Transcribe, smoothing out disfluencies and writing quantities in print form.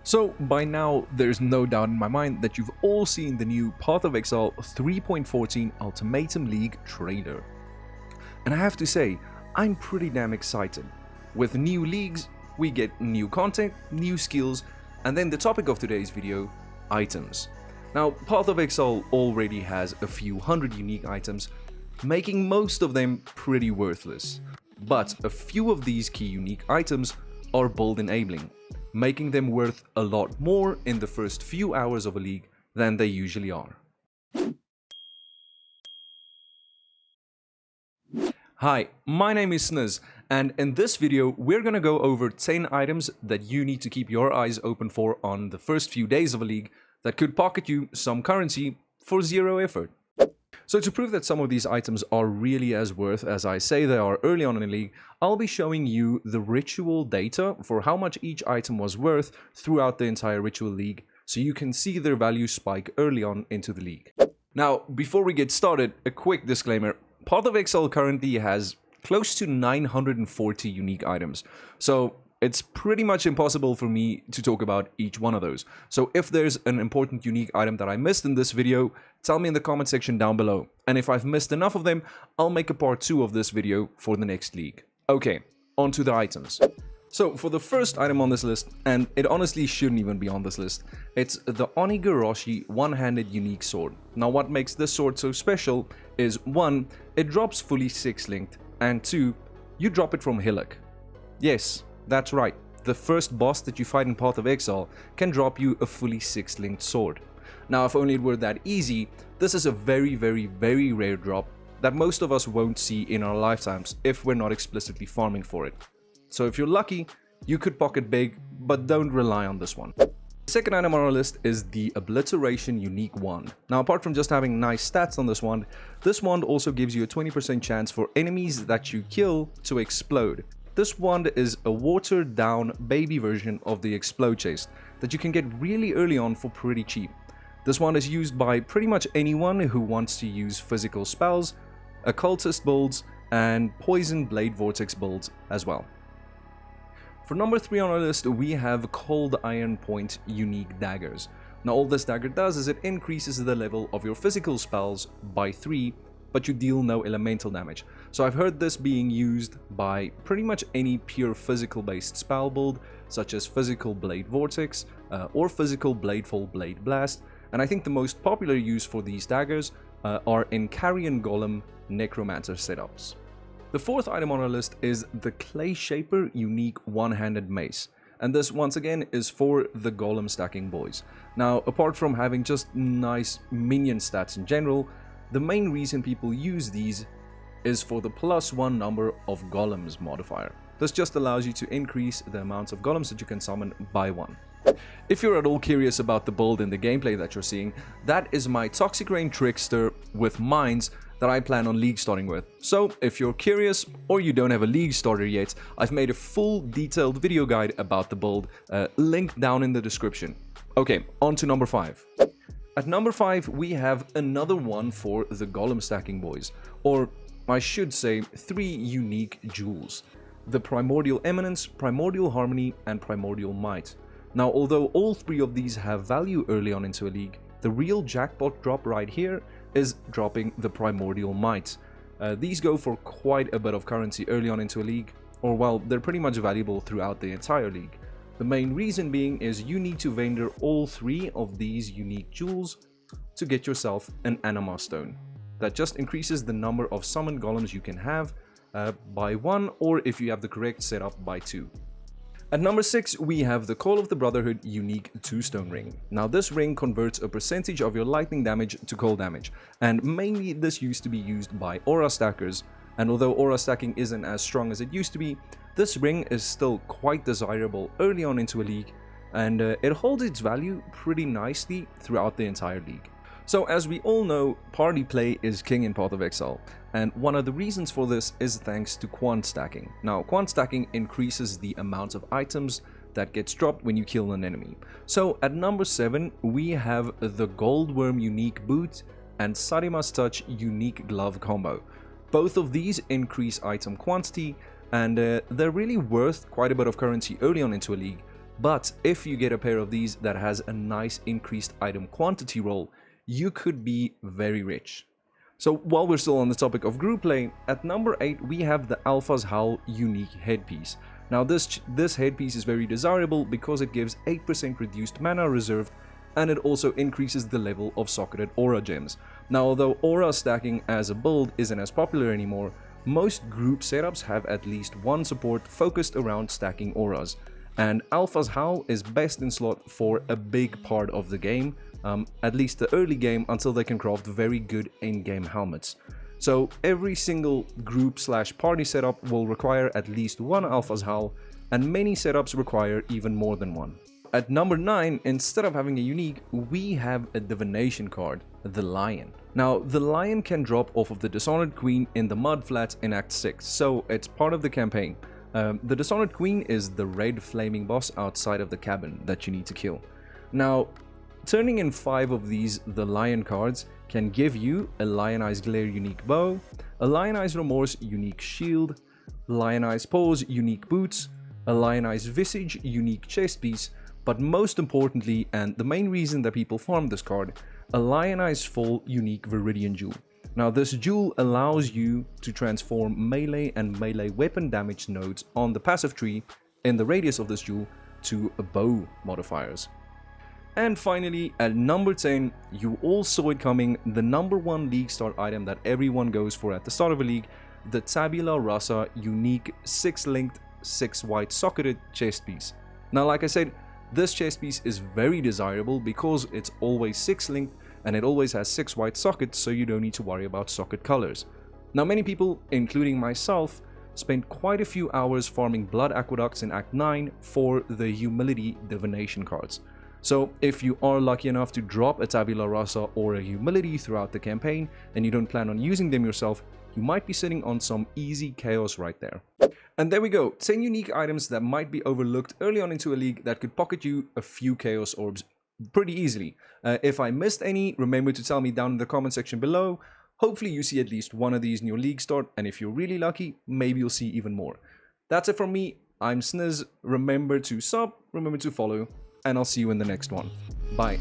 So by now, there's no doubt in my mind that you've all seen the new Path of Exile 3.14 Ultimatum League trailer. And I have to say, I'm pretty damn excited. With new leagues, we get new content, new skills, and then the topic of today's video, items. Now, Path of Exile already has a few hundred unique items, making most of them pretty worthless. But a few of these key unique items are build enabling, making them worth a lot more in the first few hours of a league than they usually are. Hi, my name is Sniz, and in this video we're gonna go over 10 items that you need to keep your eyes open for on the first few days of a league that could pocket you some currency for zero effort. So to prove that some of these items are really as worth as I say they are early on in a league, I'll be showing you the ritual data for how much each item was worth throughout the entire ritual league, so you can see their value spike early on into the league. Now, before we get started, a quick disclaimer. Path of Exile currently has close to 940 unique items, so it's pretty much impossible for me to talk about each one of those. So if there's an important unique item that I missed in this video, tell me in the comment section down below. And if I've missed enough of them, I'll make a part 2 of this video for the next league. Okay, on to the items. So for the first item on this list, and it honestly shouldn't even be on this list, it's the Onigarashi one-handed unique sword. Now what makes this sword so special is 1, it drops fully 6-linked, and 2, you drop it from Hillock. Yes, that's right, the first boss that you fight in Path of Exile can drop you a fully 6-linked sword. Now if only it were that easy, this is a very rare drop that most of us won't see in our lifetimes if we're not explicitly farming for it. So if you're lucky, you could pocket big, but don't rely on this one. The second item on our list is the Obliteration unique wand. Now apart from just having nice stats on this wand also gives you a 20% chance for enemies that you kill to explode. This wand is a watered down baby version of the explode chest that you can get really early on for pretty cheap. This wand is used by pretty much anyone who wants to use physical spells, occultist builds, and poison blade vortex builds as well. For number 3 on our list, we have Cold Iron Point unique daggers. Now all this dagger does is it increases the level of your physical spells by 3, but you deal no elemental damage. So I've heard this being used by pretty much any pure physical based spell build, such as Physical Blade Vortex or Physical Bladefall Blade Blast, and I think the most popular use for these daggers are in Carrion Golem Necromancer setups. The fourth item on our list is the Clay Shaper unique one-handed mace, and this once again is for the golem stacking boys. Now apart from having just nice minion stats in general, the main reason people use these is for the +1 number of golems modifier. This just allows you to increase the amount of golems that you can summon by 1. If you're at all curious about the build and the gameplay that you're seeing, that is my Toxic Rain Trickster with mines that I plan on league starting with. So if you're curious or you don't have a league starter yet, I've made a full detailed video guide about the build, linked down in the description. Okay, on to number 5. At number 5, we have another one for the golem stacking boys, or I should say 3 unique jewels: the Primordial Eminence, Primordial Harmony, and Primordial Might. Now although all 3 of these have value early on into a league, the real jackpot drop right here is dropping the Primordial Might. These go for quite a bit of currency early on into a league, or well, they're pretty much valuable throughout the entire league. The main reason being is you need to vendor all 3 of these unique jewels to get yourself an Anima Stone. That just increases the number of summoned golems you can have by 1, or if you have the correct setup, by 2. At number 6, we have the Call of the Brotherhood unique 2-stone ring. Now this ring converts a percentage of your lightning damage to cold damage, and mainly this used to be used by aura stackers, and although aura stacking isn't as strong as it used to be, this ring is still quite desirable early on into a league, and it holds its value pretty nicely throughout the entire league. So as we all know, party play is king in Path of Exile, and one of the reasons for this is thanks to quant stacking. Now quant stacking increases the amount of items that gets dropped when you kill an enemy. So at number 7, we have the Goldworm unique boot and Sadima's Touch unique glove combo. Both of these increase item quantity, and they're really worth quite a bit of currency early on into a league, But if you get a pair of these that has a nice increased item quantity roll, you could be very rich. So while we're still on the topic of group play, at number 8 we have the Alpha's Howl unique headpiece. Now this headpiece is very desirable because it gives 8% reduced mana reserved, and it also increases the level of socketed aura gems. Now although aura stacking as a build isn't as popular anymore, most group setups have at least one support focused around stacking auras, and Alpha's Howl is best in slot for a big part of the game, at least the early game, until they can craft very good in-game helmets. So every single group/party setup will require at least one Alpha's Howl, and many setups require even more than one. At number 9, instead of having a unique, we have a divination card, the Lion. Now, the Lion can drop off of the Dishonored Queen in the Mud Flats in Act 6, so it's part of the campaign. The Dishonored Queen is the red flaming boss outside of the cabin that you need to kill. Now, turning in 5 of these The Lion cards can give you a Lionized Glare unique bow, a Lionized Remorse unique shield, Lionized Paws unique boots, a Lionized Visage unique chest piece, but most importantly, and the main reason that people farm this card, a Lionized Fall unique Viridian Jewel. Now this jewel allows you to transform melee and melee weapon damage nodes on the passive tree in the radius of this jewel to bow modifiers. And finally, at number 10, you all saw it coming, the number 1 league start item that everyone goes for at the start of a league, the Tabula Rasa unique 6-linked 6-white socketed chest piece. Now like I said, this chest piece is very desirable because it's always 6-linked and it always has 6 white sockets, so you don't need to worry about socket colors. Now many people, including myself, spent quite a few hours farming blood aqueducts in Act 9 for the humility divination cards. So if you are lucky enough to drop a Tabula Rasa or a humility throughout the campaign and you don't plan on using them yourself, you might be sitting on some easy chaos right there. And there we go, 10 unique items that might be overlooked early on into a league that could pocket you a few chaos orbs pretty easily. If I missed any, remember to tell me down in the comment section below. Hopefully you see at least one of these in your league start, and if you're really lucky, maybe you'll see even more. That's it from me, I'm Sniz, remember to sub, remember to follow, and I'll see you in the next one. Bye.